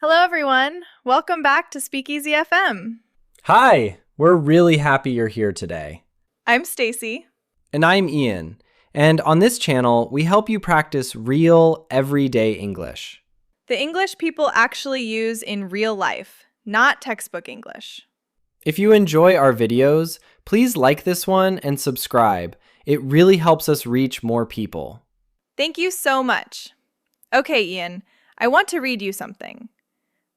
Hello, everyone. Welcome back to Speakeasy FM. Hi, we're really happy you're here today. I'm Stacy. And I'm Ian. And on this channel, we help you practice real, everyday English. The English people actually use in real life, not textbook English. If you enjoy our videos, please like this one and subscribe. It really helps us reach more people. Thank you so much. Okay, Ian, I want to read you something.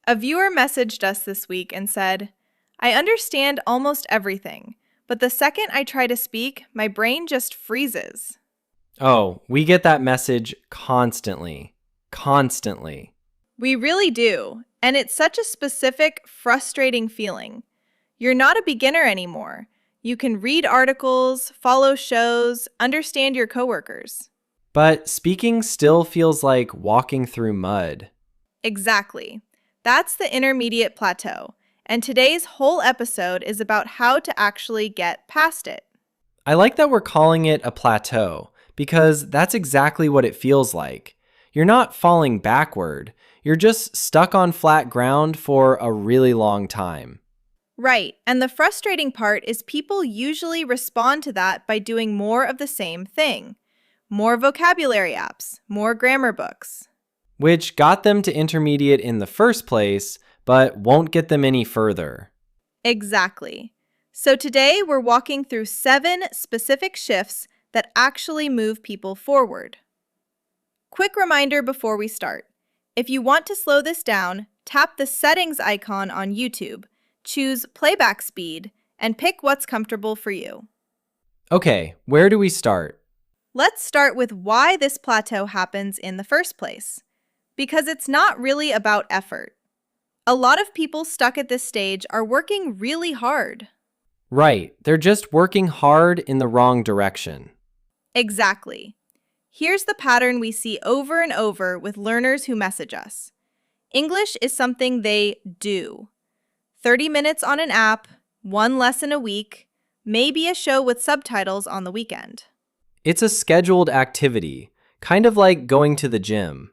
A viewer messaged us this week and said, I understand almost everything, but the second I try to speak, my brain just freezes. Oh, we get that message constantly. Constantly. We really do, and it's such a specific, frustrating feeling. You're not a beginner anymore. You can read articles, follow shows, understand your coworkers. But speaking still feels like walking through mud. Exactly. That's the intermediate plateau, and today's whole episode is about how to actually get past it. I like that we're calling it a plateau, because that's exactly what it feels like. You're not falling backward, you're just stuck on flat ground for a really long time. Right, and the frustrating part is people usually respond to that by doing more of the same thing. More vocabulary apps, more grammar books. Which got them to intermediate in the first place, but won't get them any further. Exactly. So today we're walking through 7 specific shifts that actually move people forward. Quick reminder before we start. If you want to slow this down, tap the settings icon on YouTube, choose playback speed, and pick what's comfortable for you. Okay, where do we start? Let's start with why this plateau happens in the first place. Because it's not really about effort. A lot of people stuck at this stage are working really hard. Right, they're just working hard in the wrong direction. Exactly. Here's the pattern we see over and over with learners who message us. English is something they do. 30 minutes on an app, 1 lesson a week, maybe a show with subtitles on the weekend. It's a scheduled activity, kind of like going to the gym.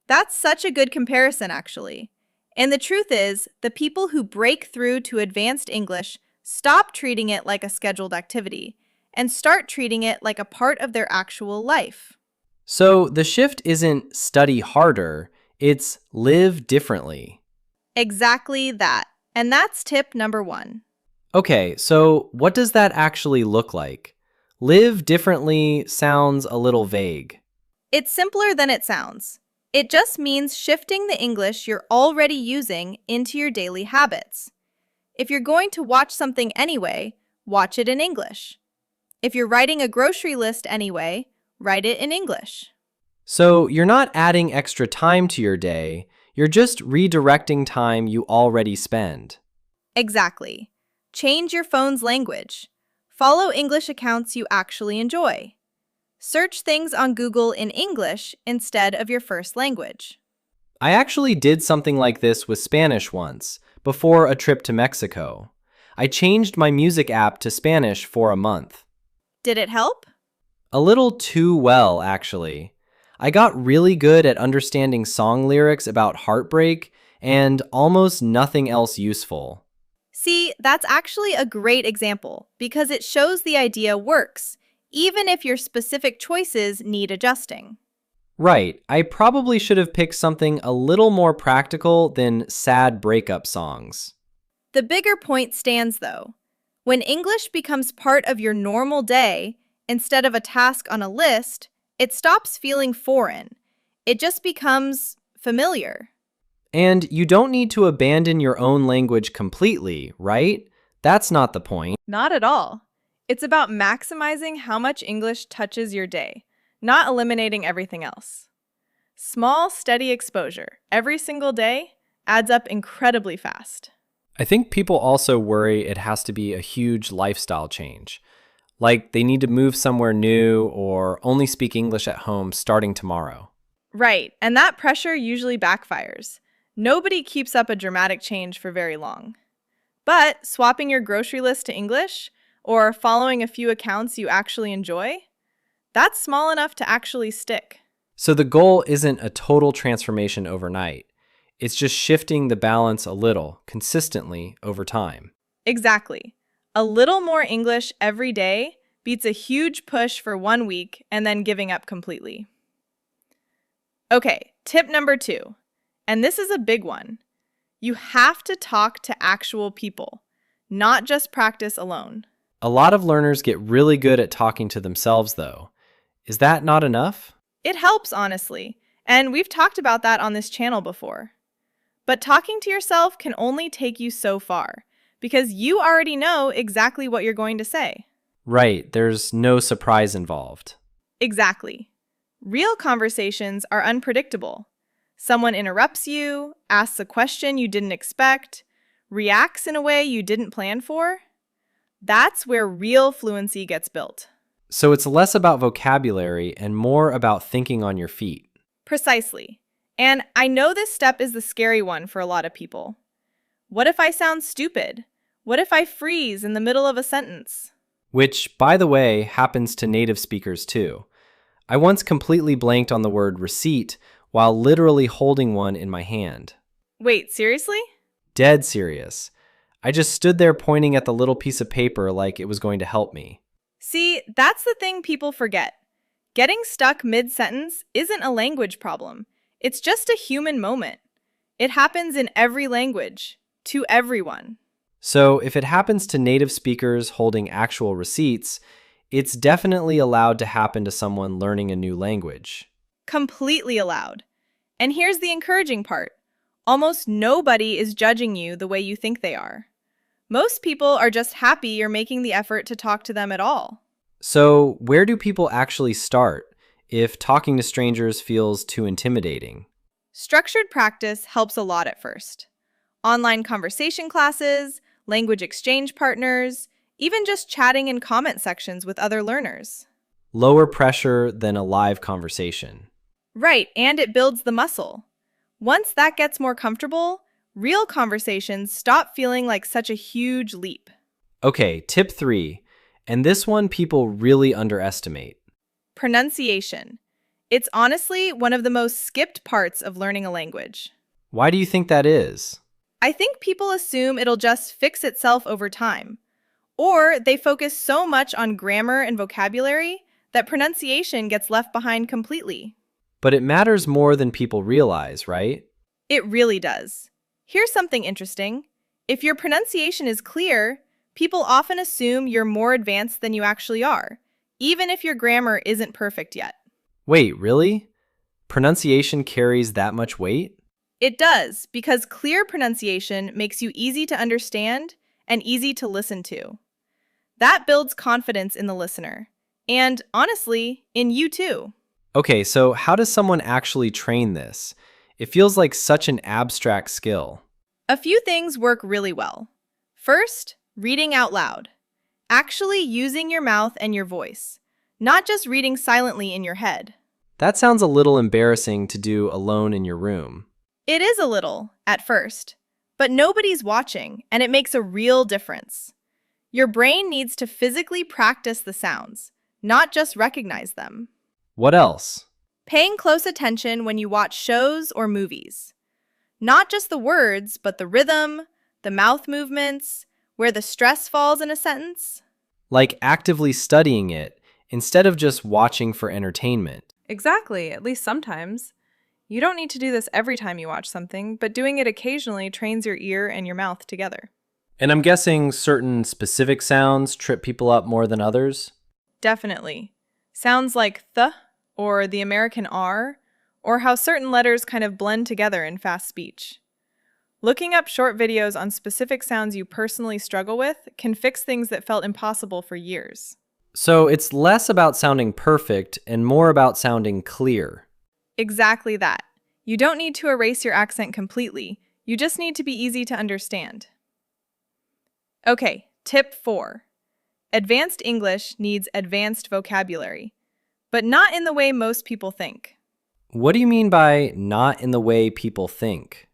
That's such a good comparison, actually. And the truth is, the people who break through to advanced English stop treating it like a scheduled activity and start treating it like a part of their actual life. So the shift isn't study harder, it's live differently. Exactly that. And that's tip number 1. Okay, so what does that actually look like? Live differently sounds a little vague. It's simpler than it sounds. It just means shifting the English you're already using into your daily habits. If you're going to watch something anyway, watch it in English. If you're writing a grocery list anyway, write it in English. So you're not adding extra time to your day, you're just redirecting time you already spend. Exactly. Change your phone's language. Follow English accounts you actually enjoy. Search things on Google in English instead of your first language. I actually did something like this with Spanish once, before a trip to Mexico. I changed my music app to Spanish for a month. Did it help? A little too well, actually. I got really good at understanding song lyrics about heartbreak and almost nothing else useful. See, that's actually a great example because it shows the idea works, even if your specific choices need adjusting. Right, I probably should have picked something a little more practical than sad breakup songs. The bigger point stands, though. When English becomes part of your normal day, instead of a task on a list, it stops feeling foreign. It just becomes familiar. And you don't need to abandon your own language completely, right? That's not the point. Not at all. It's about maximizing how much English touches your day, not eliminating everything else. Small, steady exposure every single day adds up incredibly fast. I think people also worry it has to be a huge lifestyle change. Like they need to move somewhere new or only speak English at home starting tomorrow. Right, and that pressure usually backfires. Nobody keeps up a dramatic change for very long. But swapping your grocery list to English or following a few accounts you actually enjoy, that's small enough to actually stick. So the goal isn't a total transformation overnight. It's just shifting the balance a little, consistently over time. Exactly. A little more English every day beats a huge push for 1 week and then giving up completely. Okay, tip number 2. And this is a big one. You have to talk to actual people, not just practice alone. A lot of learners get really good at talking to themselves, though. Is that not enough? It helps, honestly, and we've talked about that on this channel before. But talking to yourself can only take you so far, because you already know exactly what you're going to say. Right, there's no surprise involved. Exactly. Real conversations are unpredictable. Someone interrupts you, asks a question you didn't expect, reacts in a way you didn't plan for. That's where real fluency gets built. So it's less about vocabulary and more about thinking on your feet. Precisely. And I know this step is the scary one for a lot of people. What if I sound stupid? What if I freeze in the middle of a sentence? Which, by the way, happens to native speakers too. I once completely blanked on the word receipt while literally holding one in my hand. Wait, seriously? Dead serious. I just stood there pointing at the little piece of paper like it was going to help me. See, that's the thing people forget. Getting stuck mid-sentence isn't a language problem. It's just a human moment. It happens in every language, to everyone. So if it happens to native speakers holding actual receipts, it's definitely allowed to happen to someone learning a new language. Completely allowed. And here's the encouraging part. Almost nobody is judging you the way you think they are. Most people are just happy you're making the effort to talk to them at all. So where do people actually start if talking to strangers feels too intimidating? Structured practice helps a lot at first. Online conversation classes, language exchange partners, even just chatting in comment sections with other learners. Lower pressure than a live conversation. Right, and it builds the muscle. Once that gets more comfortable, real conversations stop feeling like such a huge leap. Okay, tip 3, and this one people really underestimate. Pronunciation. It's honestly one of the most skipped parts of learning a language. Why do you think that is? I think people assume it'll just fix itself over time. Or they focus so much on grammar and vocabulary that pronunciation gets left behind completely. But it matters more than people realize, right? It really does. Here's something interesting. If your pronunciation is clear, people often assume you're more advanced than you actually are, even if your grammar isn't perfect yet. Wait, really? Pronunciation carries that much weight? It does, because clear pronunciation makes you easy to understand and easy to listen to. That builds confidence in the listener, and honestly, in you too. Okay, so how does someone actually train this? It feels like such an abstract skill. A few things work really well. First, reading out loud. Actually using your mouth and your voice, not just reading silently in your head. That sounds a little embarrassing to do alone in your room. It is a little, at first, but nobody's watching, and it makes a real difference. Your brain needs to physically practice the sounds, not just recognize them. What else? Paying close attention when you watch shows or movies. Not just the words, but the rhythm, the mouth movements, where the stress falls in a sentence. Like actively studying it instead of just watching for entertainment. Exactly, at least sometimes. You don't need to do this every time you watch something, but doing it occasionally trains your ear and your mouth together. And I'm guessing certain specific sounds trip people up more than others? Definitely. Sounds like th or the American R, or how certain letters kind of blend together in fast speech. Looking up short videos on specific sounds you personally struggle with can fix things that felt impossible for years. So it's less about sounding perfect and more about sounding clear. Exactly that. You don't need to erase your accent completely. You just need to be easy to understand. Okay, tip 4. Advanced English needs advanced vocabulary, but not in the way most people think. What do you mean by not in the way people think?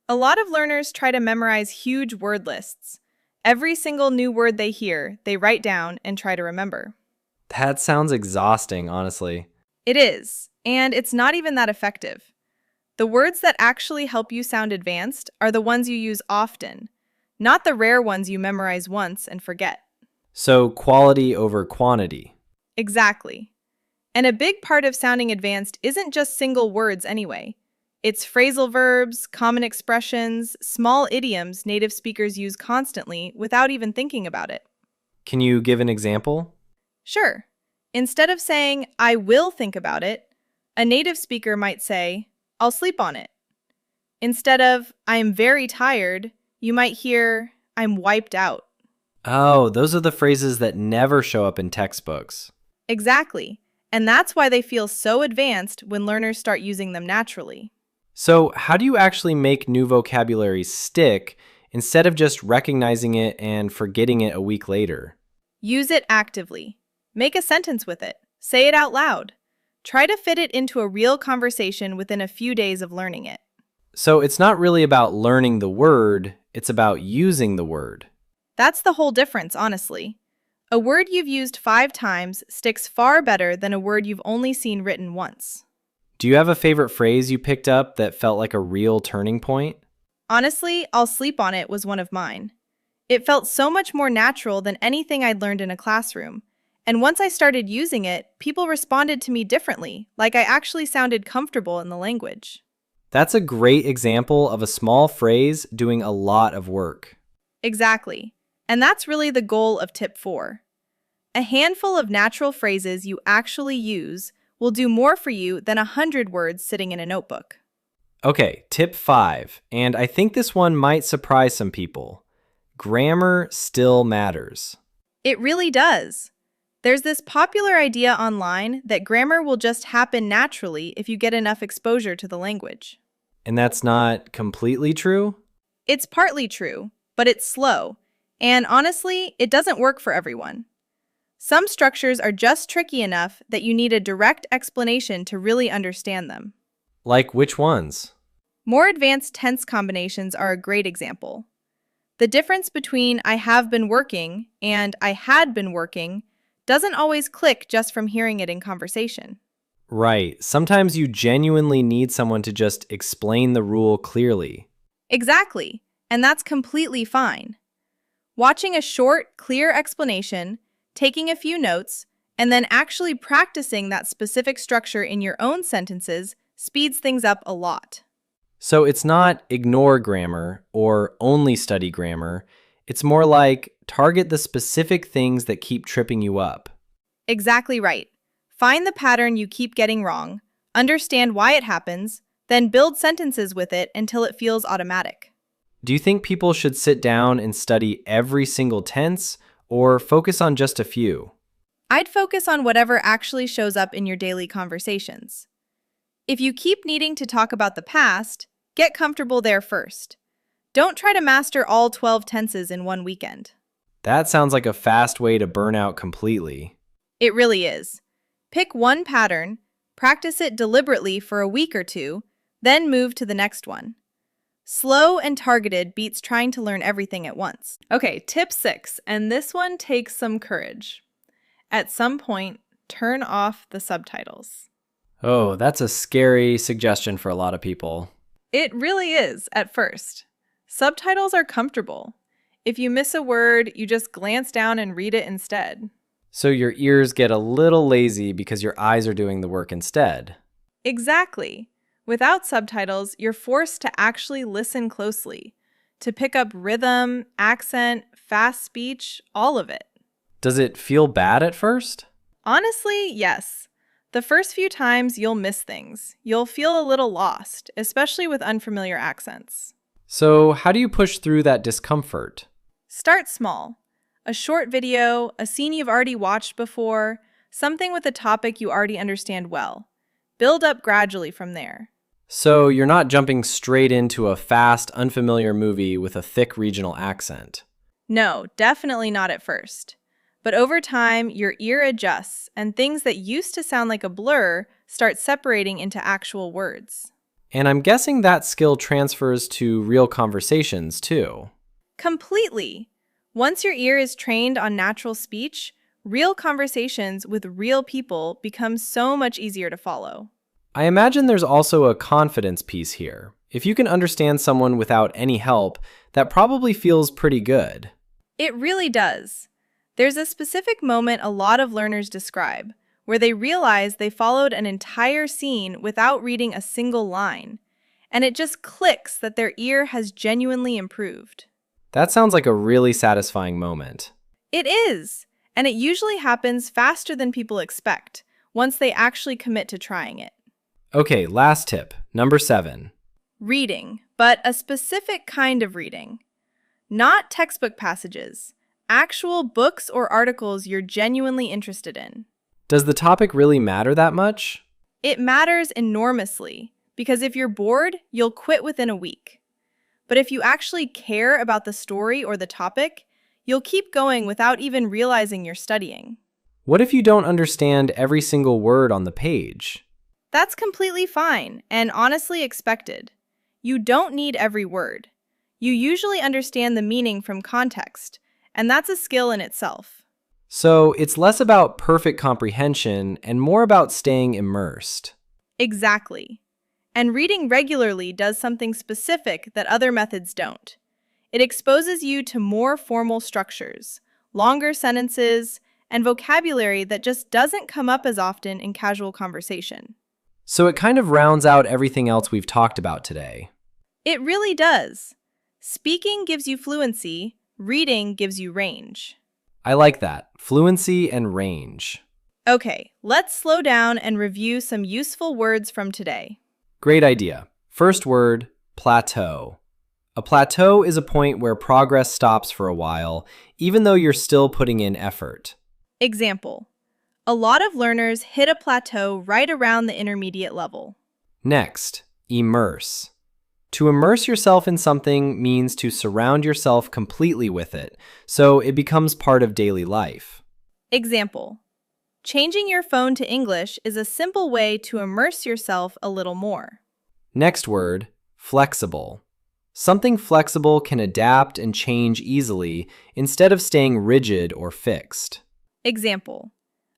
A lot of learners try to memorize huge word lists. Every single new word they hear, they write down and try to remember. That sounds exhausting, honestly. It is, and it's not even that effective. The words that actually help you sound advanced are the ones you use often, not the rare ones you memorize once and forget. So quality over quantity. Exactly. And a big part of sounding advanced isn't just single words anyway. It's phrasal verbs, common expressions, small idioms native speakers use constantly without even thinking about it. Can you give an example? Sure. Instead of saying, I will think about it, a native speaker might say, I'll sleep on it. Instead of, I am very tired, you might hear, I'm wiped out. Oh, those are the phrases that never show up in textbooks. Exactly. And that's why they feel so advanced when learners start using them naturally. So, how do you actually make new vocabulary stick instead of just recognizing it and forgetting it a week later? Use it actively. Make a sentence with it. Say it out loud. Try to fit it into a real conversation within a few days of learning it. So, it's not really about learning the word, it's about using the word. That's the whole difference, honestly. A word you've used 5 times sticks far better than a word you've only seen written once. Do you have a favorite phrase you picked up that felt like a real turning point? Honestly, I'll sleep on it was one of mine. It felt so much more natural than anything I'd learned in a classroom. And once I started using it, people responded to me differently, like I actually sounded comfortable in the language. That's a great example of a small phrase doing a lot of work. Exactly. And that's really the goal of tip 4. A handful of natural phrases you actually use will do more for you than 100 words sitting in a notebook. Okay, tip 5, and I think this one might surprise some people. Grammar still matters. It really does. There's this popular idea online that grammar will just happen naturally if you get enough exposure to the language. And that's not completely true? It's partly true, but it's slow. And honestly, it doesn't work for everyone. Some structures are just tricky enough that you need a direct explanation to really understand them. Like which ones? More advanced tense combinations are a great example. The difference between I have been working and I had been working doesn't always click just from hearing it in conversation. Right. Sometimes you genuinely need someone to just explain the rule clearly. Exactly, and that's completely fine. Watching a short, clear explanation, taking a few notes, and then actually practicing that specific structure in your own sentences speeds things up a lot. So it's not ignore grammar or only study grammar. It's more like target the specific things that keep tripping you up. Exactly right. Find the pattern you keep getting wrong, understand why it happens, then build sentences with it until it feels automatic. Do you think people should sit down and study every single tense or focus on just a few? I'd focus on whatever actually shows up in your daily conversations. If you keep needing to talk about the past, get comfortable there first. Don't try to master all 12 tenses in one weekend. That sounds like a fast way to burn out completely. It really is. Pick one pattern, practice it deliberately for a week or two, then move to the next one. Slow and targeted beats trying to learn everything at once. Okay, tip 6, and this one takes some courage. At some point, turn off the subtitles. Oh, that's a scary suggestion for a lot of people. It really is at first. Subtitles are comfortable. If you miss a word, you just glance down and read it instead. So your ears get a little lazy because your eyes are doing the work instead. Exactly. Without subtitles, you're forced to actually listen closely, to pick up rhythm, accent, fast speech, all of it. Does it feel bad at first? Honestly, yes. The first few times you'll miss things. You'll feel a little lost, especially with unfamiliar accents. So how do you push through that discomfort? Start small. A short video, a scene you've already watched before, something with a topic you already understand well. Build up gradually from there. So you're not jumping straight into a fast, unfamiliar movie with a thick regional accent. No, definitely not at first. But over time, your ear adjusts, and things that used to sound like a blur start separating into actual words. And I'm guessing that skill transfers to real conversations too. Completely. Once your ear is trained on natural speech, real conversations with real people become so much easier to follow. I imagine there's also a confidence piece here. If you can understand someone without any help, that probably feels pretty good. It really does. There's a specific moment a lot of learners describe where they realize they followed an entire scene without reading a single line, and it just clicks that their ear has genuinely improved. That sounds like a really satisfying moment. It is, and it usually happens faster than people expect once they actually commit to trying it. Okay, last tip, number 7. Reading, but a specific kind of reading. Not textbook passages, actual books or articles you're genuinely interested in. Does the topic really matter that much? It matters enormously, because if you're bored, you'll quit within a week. But if you actually care about the story or the topic, you'll keep going without even realizing you're studying. What if you don't understand every single word on the page? That's completely fine and honestly expected. You don't need every word. You usually understand the meaning from context, and that's a skill in itself. So it's less about perfect comprehension and more about staying immersed. Exactly. And reading regularly does something specific that other methods don't. It exposes you to more formal structures, longer sentences, and vocabulary that just doesn't come up as often in casual conversation. So it kind of rounds out everything else we've talked about today. It really does. Speaking gives you fluency, reading gives you range. I like that. Fluency and range. Okay, let's slow down and review some useful words from today. Great idea. First word, plateau. A plateau is a point where progress stops for a while, even though you're still putting in effort. Example: a lot of learners hit a plateau right around the intermediate level. Next, immerse. To immerse yourself in something means to surround yourself completely with it, so it becomes part of daily life. Example: changing your phone to English is a simple way to immerse yourself a little more. Next word, flexible. Something flexible can adapt and change easily instead of staying rigid or fixed. Example: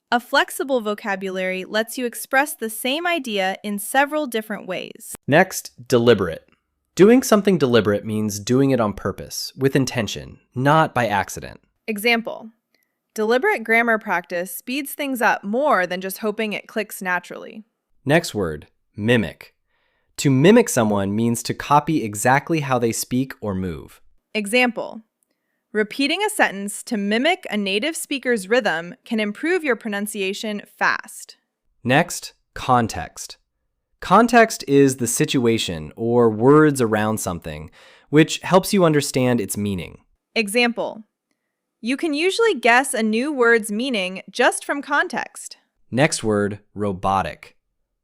a flexible vocabulary lets you express the same idea in several different ways. Next, deliberate. Doing something deliberate means doing it on purpose, with intention, not by accident. Example: deliberate grammar practice speeds things up more than just hoping it clicks naturally. Next word, mimic. To mimic someone means to copy exactly how they speak or move. Example: repeating a sentence to mimic a native speaker's rhythm can improve your pronunciation fast. Next, context. Context is the situation or words around something, which helps you understand its meaning. Example: you can usually guess a new word's meaning just from context. Next word, robotic.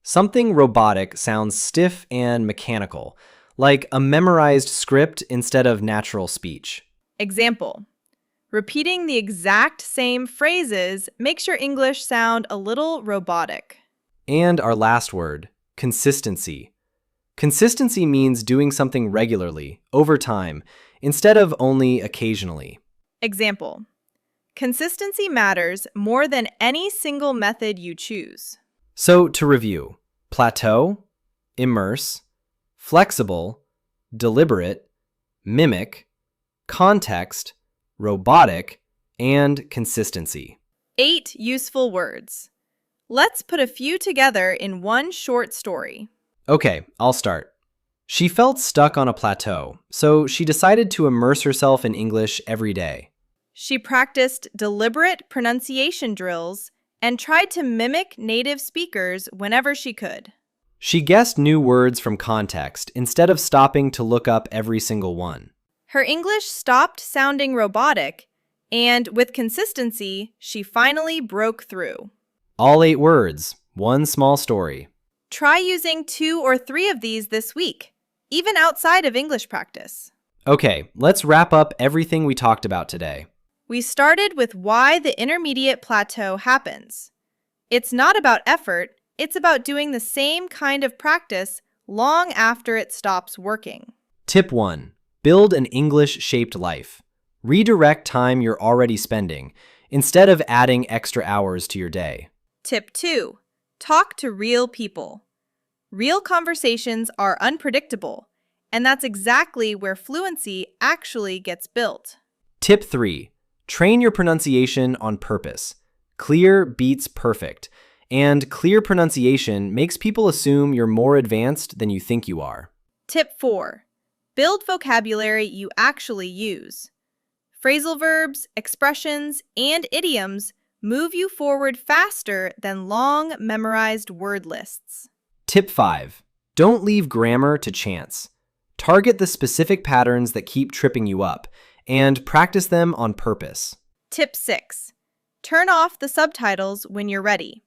Something robotic sounds stiff and mechanical, like a memorized script instead of natural speech. Example: repeating the exact same phrases makes your English sound a little robotic. And our last word, consistency. Consistency means doing something regularly, over time, instead of only occasionally. Example: consistency matters more than any single method you choose. So to review, plateau, immerse, flexible, deliberate, mimic, context, robotic, and consistency. 8 useful words. Let's put a few together in one short story. Okay, I'll start. She felt stuck on a plateau, so she decided to immerse herself in English every day. She practiced deliberate pronunciation drills and tried to mimic native speakers whenever she could. She guessed new words from context instead of stopping to look up every single one. Her English stopped sounding robotic, and with consistency, she finally broke through. All 8 words, one small story. Try using 2 or 3 of these this week, even outside of English practice. Okay, let's wrap up everything we talked about today. We started with why the intermediate plateau happens. It's not about effort, it's about doing the same kind of practice long after it stops working. Tip 1. Build an English-shaped life. Redirect time you're already spending, instead of adding extra hours to your day. Tip 2. Talk to real people. Real conversations are unpredictable, and that's exactly where fluency actually gets built. Tip 3. Train your pronunciation on purpose. Clear beats perfect, and clear pronunciation makes people assume you're more advanced than you think you are. Tip 4. Build vocabulary you actually use. Phrasal verbs, expressions, and idioms move you forward faster than long, memorized word lists. Tip 5. Don't leave grammar to chance. Target the specific patterns that keep tripping you up, and practice them on purpose. Tip 6. Turn off the subtitles when you're ready.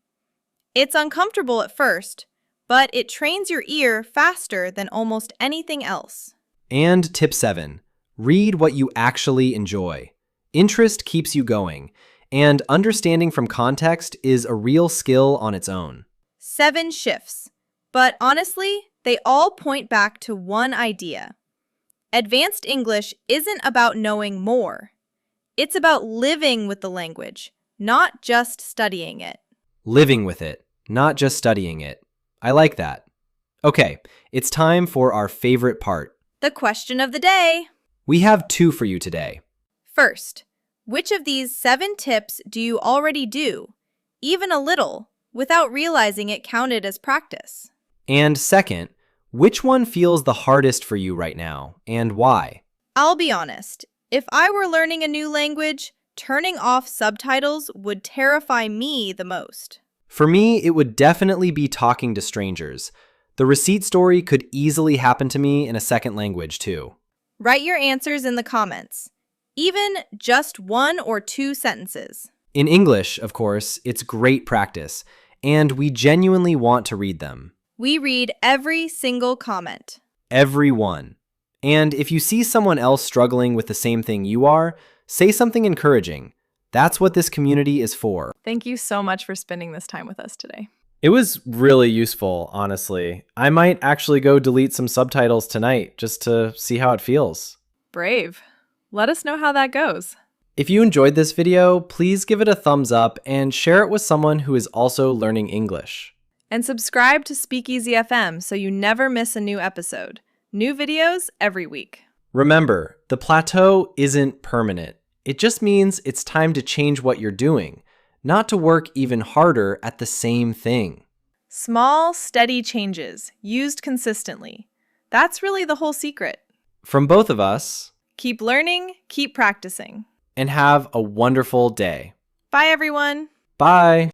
It's uncomfortable at first, but it trains your ear faster than almost anything else. And tip 7. Read what you actually enjoy. Interest keeps you going, and understanding from context is a real skill on its own. 7 shifts, but honestly, they all point back to one idea. Advanced English isn't about knowing more. It's about living with the language, not just studying it. Living with it, not just studying it. I like that. Okay, it's time for our favorite part. The question of the day. We have 2 for you today. First, which of these 7 tips do you already do, even a little, without realizing it counted as practice? And second, which one feels the hardest for you right now, and why? I'll be honest, if I were learning a new language, turning off subtitles would terrify me the most. For me, it would definitely be talking to strangers. The receipt story could easily happen to me in a second language, too. Write your answers in the comments, even just 1 or 2 sentences. In English, of course, it's great practice, and we genuinely want to read them. We read every single comment. Every one. And if you see someone else struggling with the same thing you are, say something encouraging. That's what this community is for. Thank you so much for spending this time with us today. It was really useful, honestly. I might actually go delete some subtitles tonight just to see how it feels. Brave. Let us know how that goes. If you enjoyed this video, please give it a thumbs up and share it with someone who is also learning English. And subscribe to Speakeasy FM so you never miss a new episode. New videos every week. Remember, the plateau isn't permanent. It just means it's time to change what you're doing, not to work even harder at the same thing. Small, steady changes, used consistently. That's really the whole secret. From both of us, Keep learning, keep practicing. and have a wonderful day. Bye, everyone. Bye!